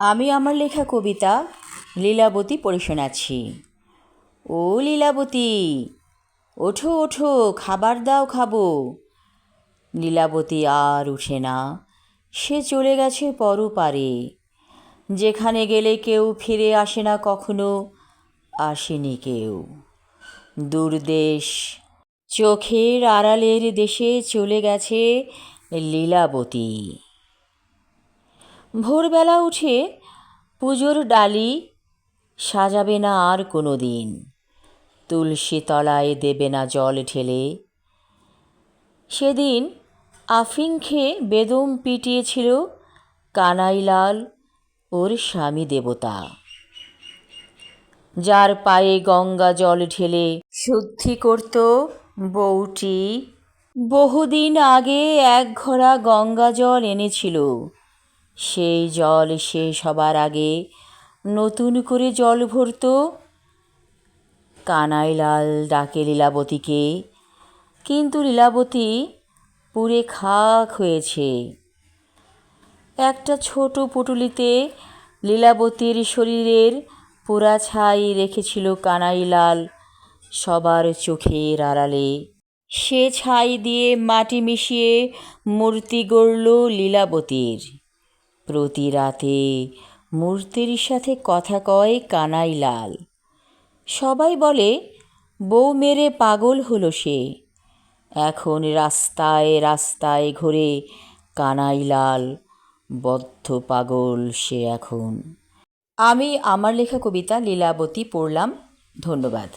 আমি আমার লেখা কবিতা লীলাবতী পড়ে শোনাচ্ছি। ও লীলাবতী, ওঠো ওঠো, খাবার দাও খাবো। লীলাবতী আর উঠে না, সে চলে গেছে পরপারে। যেখানে গেলে কেউ ফিরে আসে না কখনো, আসেনি কেউ। দূরদেশ, চোখের আড়ালের দেশে চলে গেছে লীলাবতী। ভোরবেলা উঠে পুজোর ডালি সাজাবে না আর কোনো দিন, তুলসী তলায় দেবে না জল ঢেলে। সেদিন আফিং খেয়ে বেদম পিটিয়েছিল কানাইলাল, ওর স্বামী দেবতা, যার পায়ে গঙ্গা জল ঢেলে শুদ্ধি করত বউটি। বহুদিন আগে এক ঘড়া গঙ্গা জল এনেছিল, সেই জল শেষ হবার আগে নতুন করে জল ভরত। কানাইলাল ডাকে লীলাবতীকে, কিন্তু লীলাবতী পুড়ে খাক হয়েছে। একটা ছোট পুঁটুলিতে লীলাবতীর শরীরের পোড়া ছাই রেখেছিল কানাইলাল সবার চোখের আড়ালে। সে ছাই দিয়ে মাটি মিশিয়ে মূর্তি গড়ল লীলাবতীর। প্রতি রাতে মূর্তির সাথে কথা কয় কানাইলাল। সবাই বলে বউ মেরে পাগল হলো সে। এখন রাস্তায় রাস্তায় ঘুরে কানাইলাল, বদ্ধ পাগল সে এখন। আমি আমার লেখা কবিতা লীলাবতী পড়লাম। ধন্যবাদ।